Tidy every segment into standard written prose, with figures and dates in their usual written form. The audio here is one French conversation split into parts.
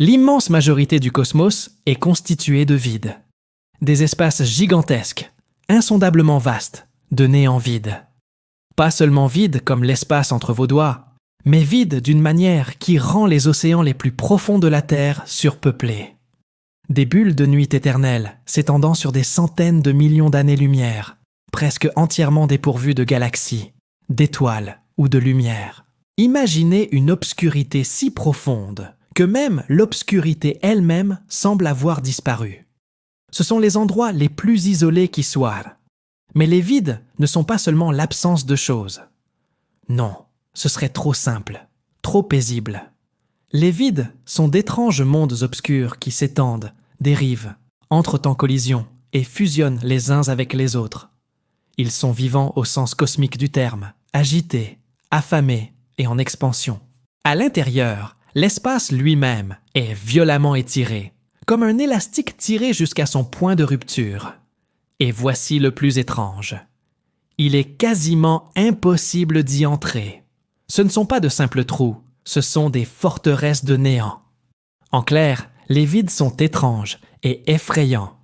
L'immense majorité du cosmos est constituée de vide. Des espaces gigantesques, insondablement vastes, de néant vide. Pas seulement vide comme l'espace entre vos doigts, mais vide d'une manière qui rend les océans les plus profonds de la Terre surpeuplés. Des bulles de nuit éternelle s'étendant sur des centaines de millions d'années-lumière, presque entièrement dépourvues de galaxies, d'étoiles ou de lumière. Imaginez une obscurité si profonde que même l'obscurité elle-même semble avoir disparu. Ce sont les endroits les plus isolés qui soient. Mais les vides ne sont pas seulement l'absence de choses. Non, ce serait trop simple, trop paisible. Les vides sont d'étranges mondes obscurs qui s'étendent, dérivent, entrent en collision et fusionnent les uns avec les autres. Ils sont vivants au sens cosmique du terme, agités, affamés et en expansion. À l'intérieur, l'espace lui-même est violemment étiré, comme un élastique tiré jusqu'à son point de rupture. Et voici le plus étrange. Il est quasiment impossible d'y entrer. Ce ne sont pas de simples trous, ce sont des forteresses de néant. En clair, les vides sont étranges et effrayants.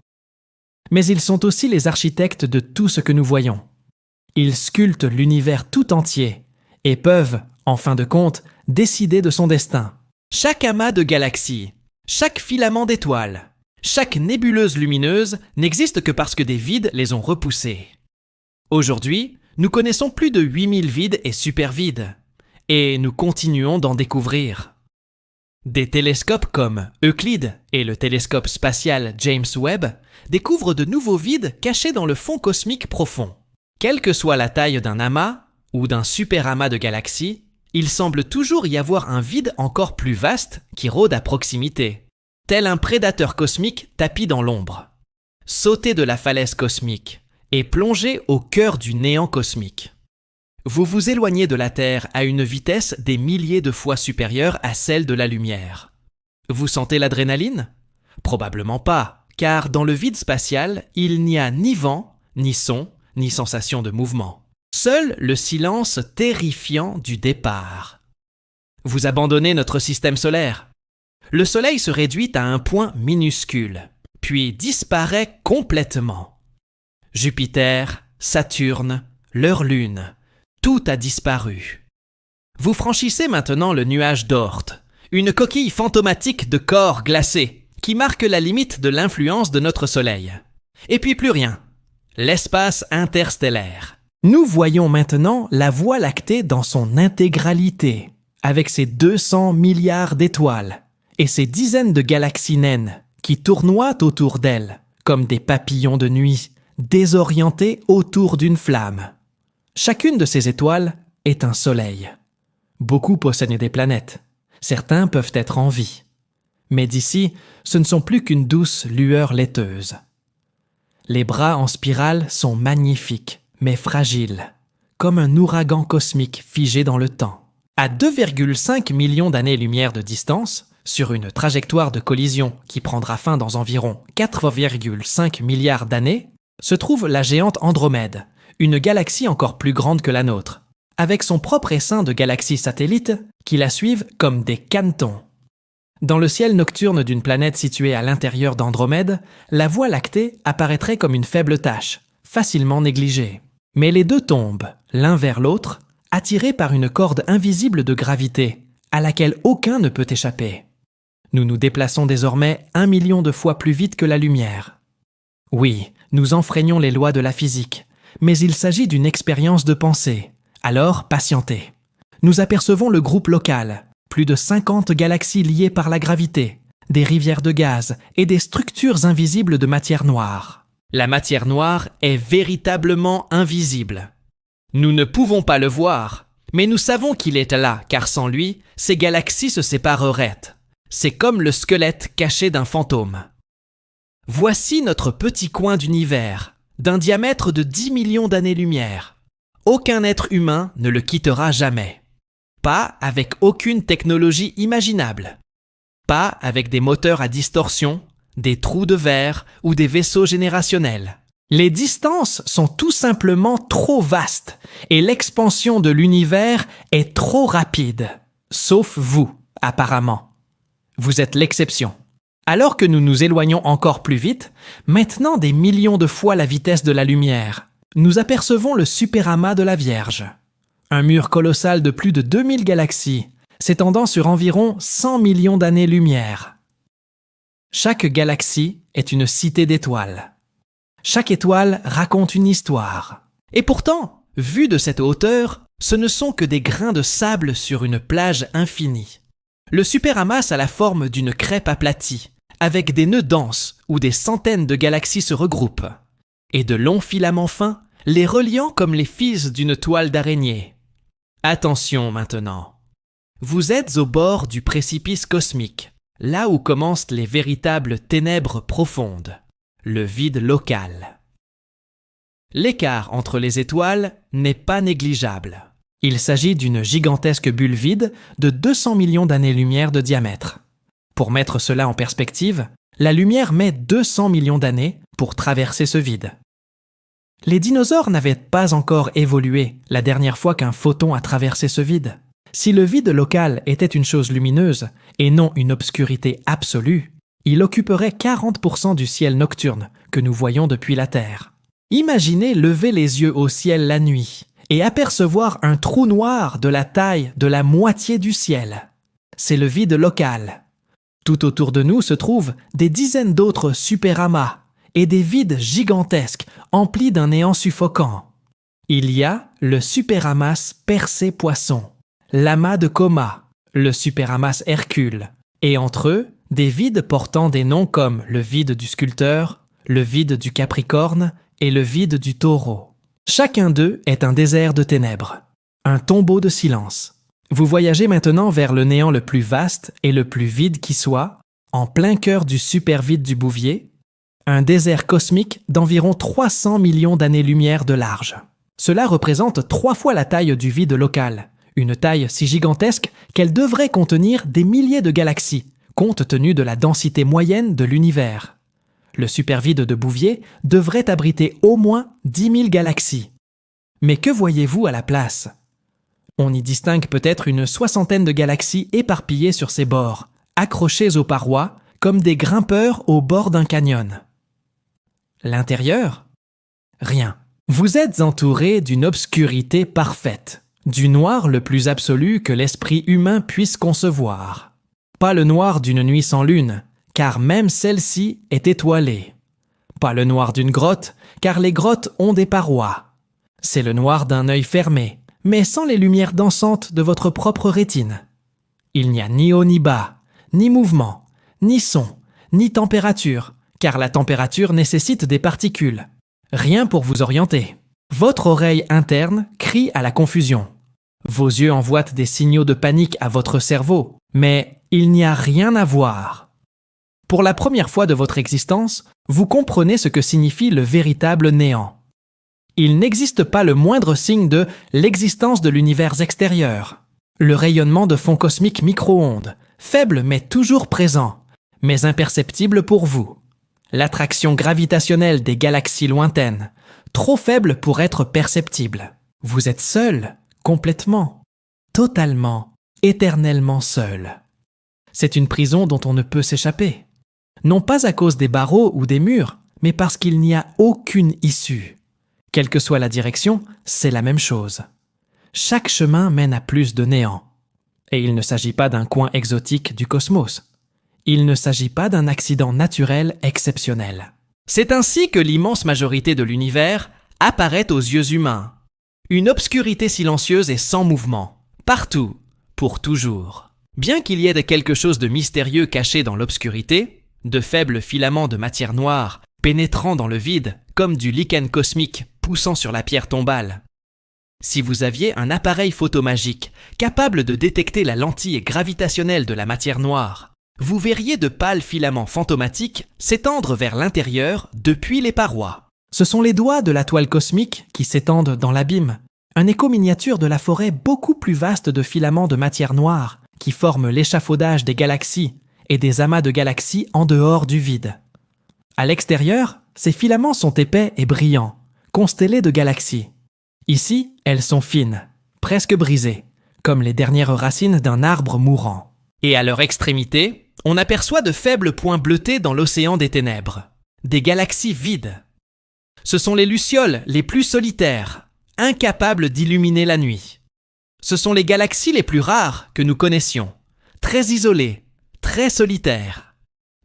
Mais ils sont aussi les architectes de tout ce que nous voyons. Ils sculptent l'univers tout entier et peuvent, en fin de compte, décider de son destin. Chaque amas de galaxies, chaque filament d'étoiles, chaque nébuleuse lumineuse n'existe que parce que des vides les ont repoussés. Aujourd'hui, nous connaissons plus de 8000 vides et supervides, et nous continuons d'en découvrir. Des télescopes comme Euclide et le télescope spatial James Webb découvrent de nouveaux vides cachés dans le fond cosmique profond. Quelle que soit la taille d'un amas ou d'un superamas de galaxies, il semble toujours y avoir un vide encore plus vaste qui rôde à proximité. Tel un prédateur cosmique tapi dans l'ombre. Sautez de la falaise cosmique et plongez au cœur du néant cosmique. Vous vous éloignez de la Terre à une vitesse des milliers de fois supérieure à celle de la lumière. Vous sentez l'adrénaline ? Probablement pas, car dans le vide spatial, il n'y a ni vent, ni son, ni sensation de mouvement. Seul le silence terrifiant du départ. Vous abandonnez notre système solaire. Le Soleil se réduit à un point minuscule, puis disparaît complètement. Jupiter, Saturne, leur lune, tout a disparu. Vous franchissez maintenant le nuage d'Oort, une coquille fantomatique de corps glacés, qui marque la limite de l'influence de notre Soleil. Et puis plus rien. L'espace interstellaire. Nous voyons maintenant la Voie lactée dans son intégralité, avec ses 200 milliards d'étoiles et ses dizaines de galaxies naines qui tournoient autour d'elle, comme des papillons de nuit, désorientés autour d'une flamme. Chacune de ces étoiles est un soleil. Beaucoup possèdent des planètes. Certains peuvent être en vie. Mais d'ici, ce ne sont plus qu'une douce lueur laiteuse. Les bras en spirale sont magnifiques, mais fragiles, comme un ouragan cosmique figé dans le temps. À 2,5 millions d'années-lumière de distance, sur une trajectoire de collision qui prendra fin dans environ 4,5 milliards d'années, se trouve la géante Andromède, une galaxie encore plus grande que la nôtre, avec son propre essaim de galaxies satellites qui la suivent comme des canetons. Dans le ciel nocturne d'une planète située à l'intérieur d'Andromède, la Voie lactée apparaîtrait comme une faible tache, facilement négligée. Mais les deux tombent, l'un vers l'autre, attirés par une corde invisible de gravité, à laquelle aucun ne peut échapper. Nous nous déplaçons désormais 1 million de fois plus vite que la lumière. Oui, nous enfreignons les lois de la physique, mais il s'agit d'une expérience de pensée. Alors, patientez. Nous apercevons le groupe local, plus de 50 galaxies liées par la gravité, des rivières de gaz et des structures invisibles de matière noire. La matière noire est véritablement invisible. Nous ne pouvons pas le voir, mais nous savons qu'il est là, car sans lui, ces galaxies se sépareraient. C'est comme le squelette caché d'un fantôme. Voici notre petit coin d'univers, d'un diamètre de 10 millions d'années-lumière. Aucun être humain ne le quittera jamais. Pas avec aucune technologie imaginable. Pas avec des moteurs à distorsion, des trous de verre ou des vaisseaux générationnels. Les distances sont tout simplement trop vastes et l'expansion de l'univers est trop rapide. Sauf vous, apparemment. Vous êtes l'exception. Alors que nous nous éloignons encore plus vite, maintenant des millions de fois la vitesse de la lumière, nous apercevons le superamas de la Vierge. Un mur colossal de plus de 2000 galaxies, s'étendant sur environ 100 millions d'années-lumière. Chaque galaxie est une cité d'étoiles. Chaque étoile raconte une histoire. Et pourtant, vu de cette hauteur, ce ne sont que des grains de sable sur une plage infinie. Le superamas a la forme d'une crêpe aplatie, avec des nœuds denses où des centaines de galaxies se regroupent, et de longs filaments fins les reliant comme les fils d'une toile d'araignée. Attention maintenant. Vous êtes au bord du précipice cosmique, là où commencent les véritables ténèbres profondes, le vide local. L'écart entre les étoiles n'est pas négligeable. Il s'agit d'une gigantesque bulle vide de 200 millions d'années-lumière de diamètre. Pour mettre cela en perspective, la lumière met 200 millions d'années pour traverser ce vide. Les dinosaures n'avaient pas encore évolué la dernière fois qu'un photon a traversé ce vide. Si le vide local était une chose lumineuse et non une obscurité absolue, il occuperait 40% du ciel nocturne que nous voyons depuis la Terre. Imaginez lever les yeux au ciel la nuit et apercevoir un trou noir de la taille de la moitié du ciel. C'est le vide local. Tout autour de nous se trouvent des dizaines d'autres superamas et des vides gigantesques emplis d'un néant suffocant. Il y a le superamas Persée-Poisson, l'amas de Coma, le superamas Hercule, et entre eux, des vides portant des noms comme le vide du Sculpteur, le vide du Capricorne et le vide du Taureau. Chacun d'eux est un désert de ténèbres, un tombeau de silence. Vous voyagez maintenant vers le néant le plus vaste et le plus vide qui soit, en plein cœur du supervide du Bouvier, un désert cosmique d'environ 300 millions d'années-lumière de large. Cela représente 3 fois la taille du vide local, une taille si gigantesque qu'elle devrait contenir des milliers de galaxies, compte tenu de la densité moyenne de l'univers. Le supervide de Bouvier devrait abriter au moins 10 000 galaxies. Mais que voyez-vous à la place ? On y distingue peut-être une soixantaine de galaxies éparpillées sur ses bords, accrochées aux parois, comme des grimpeurs au bord d'un canyon. L'intérieur ? Rien. Vous êtes entouré d'une obscurité parfaite, du noir le plus absolu que l'esprit humain puisse concevoir. Pas le noir d'une nuit sans lune, car même celle-ci est étoilée. Pas le noir d'une grotte, car les grottes ont des parois. C'est le noir d'un œil fermé, mais sans les lumières dansantes de votre propre rétine. Il n'y a ni haut ni bas, ni mouvement, ni son, ni température, car la température nécessite des particules. Rien pour vous orienter. Votre oreille interne crie à la confusion. Vos yeux envoient des signaux de panique à votre cerveau, mais il n'y a rien à voir. Pour la première fois de votre existence, vous comprenez ce que signifie le véritable néant. Il n'existe pas le moindre signe de l'existence de l'univers extérieur. Le rayonnement de fond cosmique micro-ondes, faible mais toujours présent, mais imperceptible pour vous. L'attraction gravitationnelle des galaxies lointaines, trop faible pour être perceptible. Vous êtes seul, complètement, totalement, éternellement seul. C'est une prison dont on ne peut s'échapper. Non pas à cause des barreaux ou des murs, mais parce qu'il n'y a aucune issue. Quelle que soit la direction, c'est la même chose. Chaque chemin mène à plus de néant. Et il ne s'agit pas d'un coin exotique du cosmos. Il ne s'agit pas d'un accident naturel exceptionnel. C'est ainsi que l'immense majorité de l'univers apparaît aux yeux humains. Une obscurité silencieuse et sans mouvement, partout, pour toujours. Bien qu'il y ait quelque chose de mystérieux caché dans l'obscurité, de faibles filaments de matière noire pénétrant dans le vide comme du lichen cosmique poussant sur la pierre tombale. Si vous aviez un appareil photo magique capable de détecter la lentille gravitationnelle de la matière noire, vous verriez de pâles filaments fantomatiques s'étendre vers l'intérieur depuis les parois. Ce sont les doigts de la toile cosmique qui s'étendent dans l'abîme, un écho miniature de la forêt beaucoup plus vaste de filaments de matière noire qui forment l'échafaudage des galaxies et des amas de galaxies en dehors du vide. À l'extérieur, ces filaments sont épais et brillants, constellés de galaxies. Ici, elles sont fines, presque brisées, comme les dernières racines d'un arbre mourant. Et à leur extrémité, On aperçoit de faibles points bleutés dans l'océan des ténèbres, des galaxies vides. Ce sont les lucioles les plus solitaires, incapables d'illuminer la nuit. Ce sont les galaxies les plus rares que nous connaissions, très isolées, très solitaires.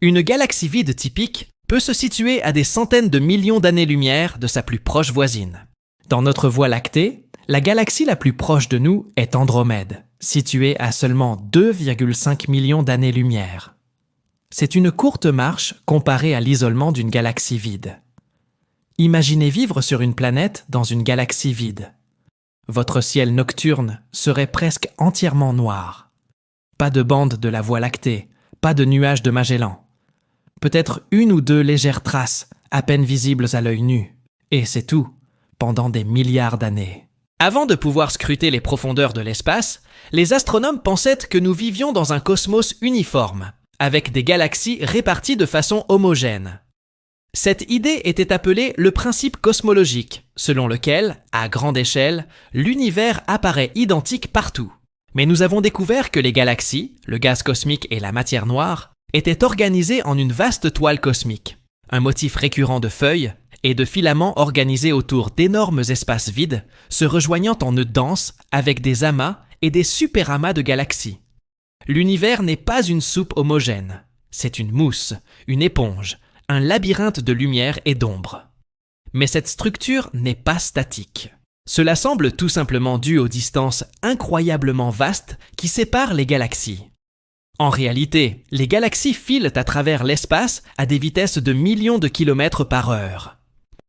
Une galaxie vide typique peut se situer à des centaines de millions d'années-lumière de sa plus proche voisine. Dans notre Voie lactée, la galaxie la plus proche de nous est Andromède, située à seulement 2,5 millions d'années-lumière. C'est une courte marche comparée à l'isolement d'une galaxie vide. Imaginez vivre sur une planète dans une galaxie vide. Votre ciel nocturne serait presque entièrement noir. Pas de bande de la Voie lactée, pas de nuages de Magellan. Peut-être une ou deux légères traces, à peine visibles à l'œil nu. Et c'est tout, pendant des milliards d'années. Avant de pouvoir scruter les profondeurs de l'espace, les astronomes pensaient que nous vivions dans un cosmos uniforme, avec des galaxies réparties de façon homogène. Cette idée était appelée le principe cosmologique, selon lequel, à grande échelle, l'univers apparaît identique partout. Mais nous avons découvert que les galaxies, le gaz cosmique et la matière noire, étaient organisées en une vaste toile cosmique, un motif récurrent de feuilles et de filaments organisés autour d'énormes espaces vides, se rejoignant en nœuds denses avec des amas et des superamas de galaxies. L'univers n'est pas une soupe homogène, c'est une mousse, une éponge, un labyrinthe de lumière et d'ombre. Mais cette structure n'est pas statique. Cela semble tout simplement dû aux distances incroyablement vastes qui séparent les galaxies. En réalité, les galaxies filent à travers l'espace à des vitesses de millions de kilomètres par heure.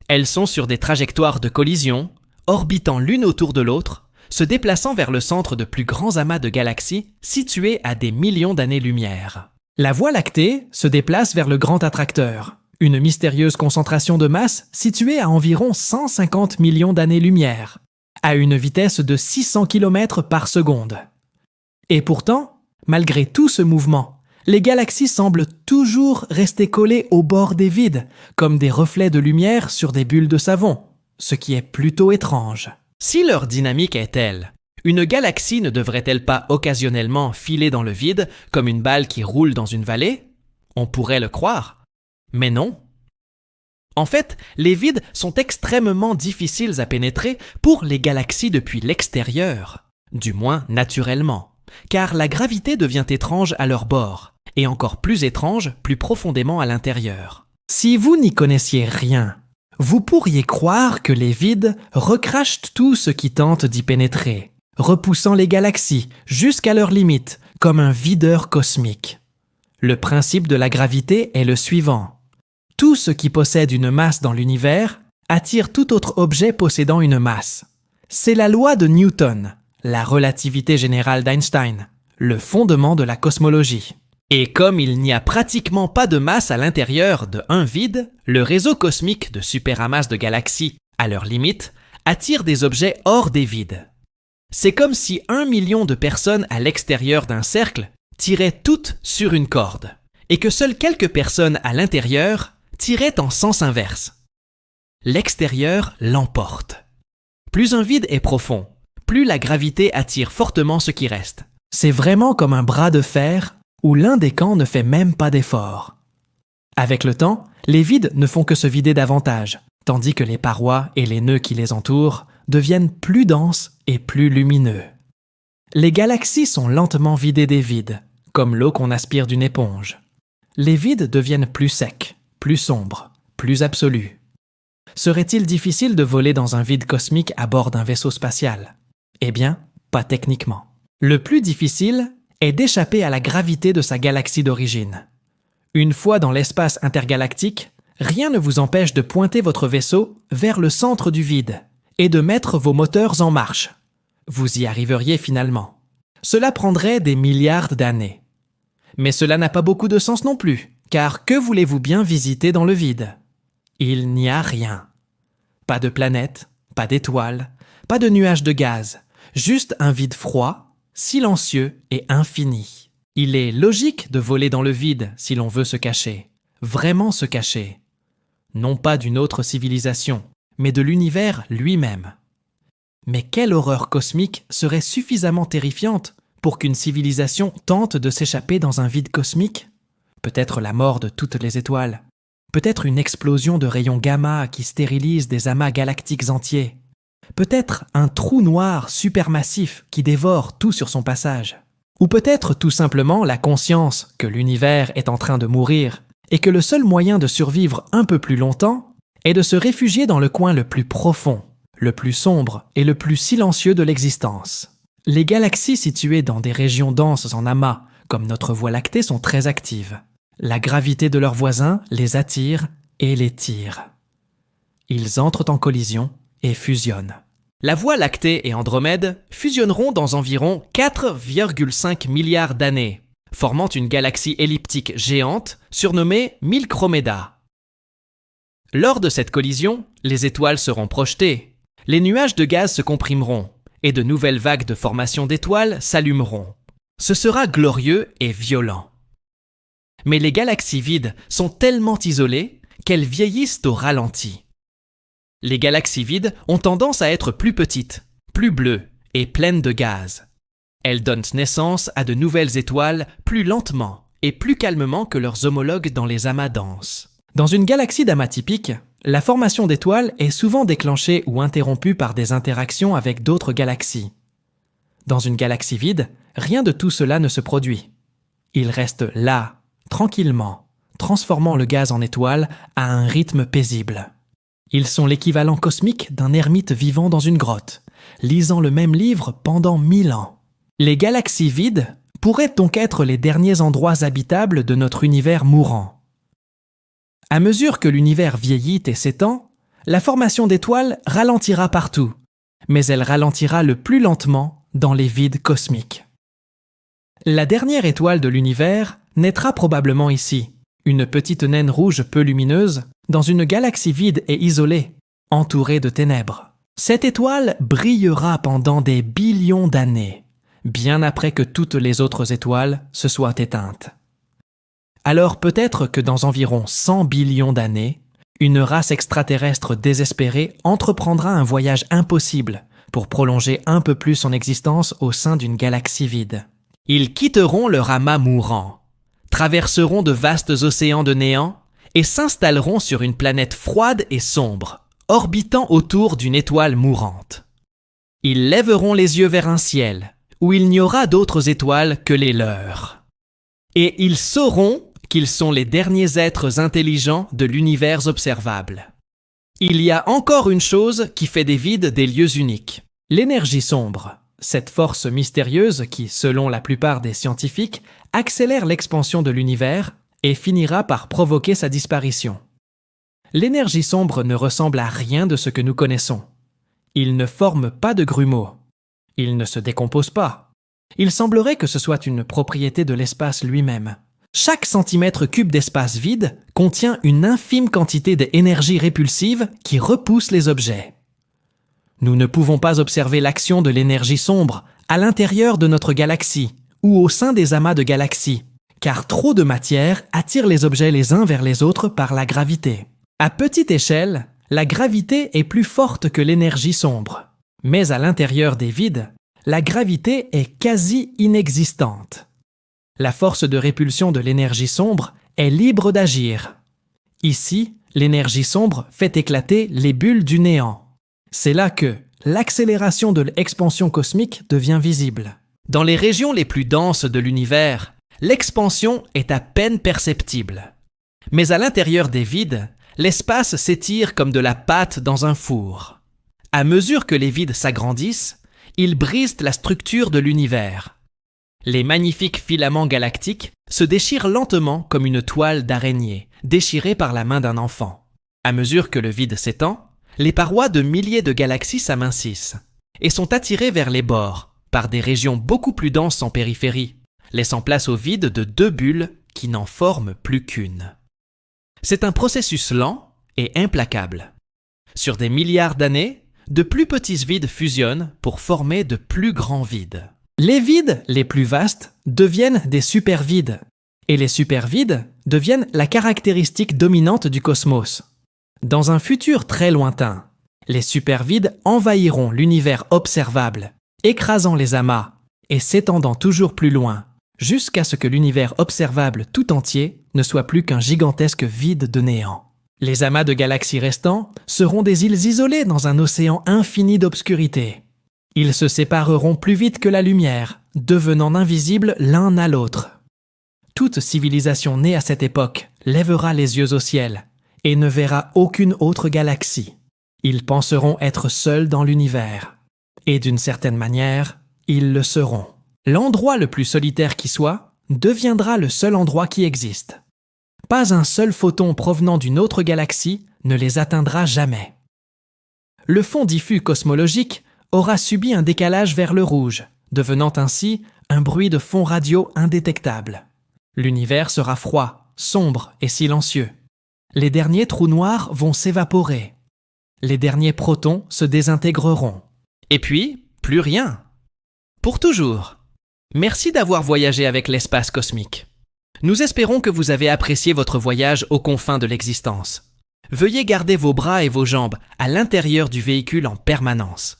Elles sont sur des trajectoires de collision, orbitant l'une autour de l'autre, se déplaçant vers le centre de plus grands amas de galaxies situés à des millions d'années-lumière. La Voie lactée se déplace vers le Grand Attracteur, une mystérieuse concentration de masse située à environ 150 millions d'années-lumière, à une vitesse de 600 km par seconde. Et pourtant, malgré tout ce mouvement, les galaxies semblent toujours rester collées au bord des vides, comme des reflets de lumière sur des bulles de savon, ce qui est plutôt étrange. Si leur dynamique est telle, une galaxie ne devrait-elle pas occasionnellement filer dans le vide comme une balle qui roule dans une vallée? On pourrait le croire. Mais non. En fait, les vides sont extrêmement difficiles à pénétrer pour les galaxies depuis l'extérieur, du moins naturellement, car la gravité devient étrange à leur bord, et encore plus étrange plus profondément à l'intérieur. Si vous n'y connaissiez rien, vous pourriez croire que les vides recrachent tout ce qui tente d'y pénétrer, repoussant les galaxies jusqu'à leurs limites, comme un videur cosmique. Le principe de la gravité est le suivant. Tout ce qui possède une masse dans l'univers attire tout autre objet possédant une masse. C'est la loi de Newton, la relativité générale d'Einstein, le fondement de la cosmologie. Et comme il n'y a pratiquement pas de masse à l'intérieur de un vide, le réseau cosmique de superamas de galaxies, à leurs limites, attire des objets hors des vides. C'est comme si 1 million de personnes à l'extérieur d'un cercle tiraient toutes sur une corde, et que seules quelques personnes à l'intérieur tiraient en sens inverse. L'extérieur l'emporte. Plus un vide est profond, plus la gravité attire fortement ce qui reste. C'est vraiment comme un bras de fer où l'un des camps ne fait même pas d'effort. Avec le temps, les vides ne font que se vider davantage, tandis que les parois et les nœuds qui les entourent deviennent plus denses et plus lumineux. Les galaxies sont lentement vidées des vides, comme l'eau qu'on aspire d'une éponge. Les vides deviennent plus secs, plus sombres, plus absolus. Serait-il difficile de voler dans un vide cosmique à bord d'un vaisseau spatial? Eh bien, pas techniquement. Le plus difficile est d'échapper à la gravité de sa galaxie d'origine. Une fois dans l'espace intergalactique, rien ne vous empêche de pointer votre vaisseau vers le centre du vide et de mettre vos moteurs en marche. Vous y arriveriez finalement. Cela prendrait des milliards d'années. Mais cela n'a pas beaucoup de sens non plus, car que voulez-vous bien visiter dans le vide? Il n'y a rien. Pas de planète, pas d'étoiles, pas de nuages de gaz, juste un vide froid, silencieux et infini. Il est logique de voler dans le vide si l'on veut se cacher, vraiment se cacher. Non pas d'une autre civilisation, mais de l'univers lui-même. Mais quelle horreur cosmique serait suffisamment terrifiante pour qu'une civilisation tente de s'échapper dans un vide cosmique? peut-être la mort de toutes les étoiles, peut-être une explosion de rayons gamma qui stérilise des amas galactiques entiers, peut-être un trou noir supermassif qui dévore tout sur son passage, ou peut-être tout simplement la conscience que l'univers est en train de mourir et que le seul moyen de survivre un peu plus longtemps est de se réfugier dans le coin le plus profond, le plus sombre et le plus silencieux de l'existence. Les galaxies situées dans des régions denses en amas, comme notre Voie lactée, sont très actives. La gravité de leurs voisins les attire et les tire. Ils entrent en collision et fusionnent. La Voie lactée et Andromède fusionneront dans environ 4,5 milliards d'années, formant une galaxie elliptique géante surnommée Milcroméda. Lors de cette collision, les étoiles seront projetées, les nuages de gaz se comprimeront, et de nouvelles vagues de formation d'étoiles s'allumeront. Ce sera glorieux et violent. Mais les galaxies vides sont tellement isolées qu'elles vieillissent au ralenti. Les galaxies vides ont tendance à être plus petites, plus bleues et pleines de gaz. Elles donnent naissance à de nouvelles étoiles plus lentement et plus calmement que leurs homologues dans les amas denses. Dans une galaxie d'amas typique, la formation d'étoiles est souvent déclenchée ou interrompue par des interactions avec d'autres galaxies. Dans une galaxie vide, rien de tout cela ne se produit. Il reste là, tranquillement, transformant le gaz en étoile à un rythme paisible. Ils sont l'équivalent cosmique d'un ermite vivant dans une grotte, lisant le même livre pendant 1000 ans. Les galaxies vides pourraient donc être les derniers endroits habitables de notre univers mourant. À mesure que l'univers vieillit et s'étend, la formation d'étoiles ralentira partout, mais elle ralentira le plus lentement dans les vides cosmiques. La dernière étoile de l'univers naîtra probablement ici, une petite naine rouge peu lumineuse, dans une galaxie vide et isolée, entourée de ténèbres. Cette étoile brillera pendant des billions d'années, bien après que toutes les autres étoiles se soient éteintes. Alors peut-être que dans environ 100 billions d'années, une race extraterrestre désespérée entreprendra un voyage impossible pour prolonger un peu plus son existence au sein d'une galaxie vide. Ils quitteront leur amas mourant, traverseront de vastes océans de néant et s'installeront sur une planète froide et sombre, orbitant autour d'une étoile mourante. Ils lèveront les yeux vers un ciel où il n'y aura d'autres étoiles que les leurs. Et ils sauront qu'ils sont les derniers êtres intelligents de l'univers observable. Il y a encore une chose qui fait des vides des lieux uniques. L'énergie sombre, cette force mystérieuse qui, selon la plupart des scientifiques, accélère l'expansion de l'univers et finira par provoquer sa disparition. L'énergie sombre ne ressemble à rien de ce que nous connaissons. Il ne forme pas de grumeaux. Il ne se décompose pas. Il semblerait que ce soit une propriété de l'espace lui-même. Chaque centimètre cube d'espace vide contient une infime quantité d'énergie répulsive qui repousse les objets. Nous ne pouvons pas observer l'action de l'énergie sombre à l'intérieur de notre galaxie ou au sein des amas de galaxies, car trop de matière attire les objets les uns vers les autres par la gravité. À petite échelle, la gravité est plus forte que l'énergie sombre, mais à l'intérieur des vides, la gravité est quasi inexistante. La force de répulsion de l'énergie sombre est libre d'agir. Ici, l'énergie sombre fait éclater les bulles du néant. C'est là que l'accélération de l'expansion cosmique devient visible. Dans les régions les plus denses de l'univers, l'expansion est à peine perceptible. Mais à l'intérieur des vides, l'espace s'étire comme de la pâte dans un four. À mesure que les vides s'agrandissent, ils brisent la structure de l'univers. Les magnifiques filaments galactiques se déchirent lentement comme une toile d'araignée, déchirée par la main d'un enfant. À mesure que le vide s'étend, les parois de milliers de galaxies s'amincissent et sont attirées vers les bords par des régions beaucoup plus denses en périphérie, laissant place au vide de deux bulles qui n'en forment plus qu'une. C'est un processus lent et implacable. Sur des milliards d'années, de plus petits vides fusionnent pour former de plus grands vides. Les vides les plus vastes deviennent des supervides, et les supervides deviennent la caractéristique dominante du cosmos. Dans un futur très lointain, les supervides envahiront l'univers observable, écrasant les amas et s'étendant toujours plus loin, jusqu'à ce que l'univers observable tout entier ne soit plus qu'un gigantesque vide de néant. Les amas de galaxies restants seront des îles isolées dans un océan infini d'obscurité. Ils se sépareront plus vite que la lumière, devenant invisibles l'un à l'autre. Toute civilisation née à cette époque lèvera les yeux au ciel et ne verra aucune autre galaxie. Ils penseront être seuls dans l'univers. Et d'une certaine manière, ils le seront. L'endroit le plus solitaire qui soit deviendra le seul endroit qui existe. Pas un seul photon provenant d'une autre galaxie ne les atteindra jamais. Le fond diffus cosmologique aura subi un décalage vers le rouge, devenant ainsi un bruit de fond radio indétectable. L'univers sera froid, sombre et silencieux. Les derniers trous noirs vont s'évaporer. Les derniers protons se désintégreront. Et puis, plus rien. Pour toujours. Merci d'avoir voyagé avec l'espace cosmique. Nous espérons que vous avez apprécié votre voyage aux confins de l'existence. Veuillez garder vos bras et vos jambes à l'intérieur du véhicule en permanence.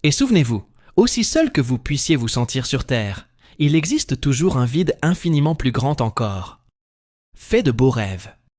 Et souvenez-vous, aussi seul que vous puissiez vous sentir sur Terre, il existe toujours un vide infiniment plus grand encore. Faites de beaux rêves.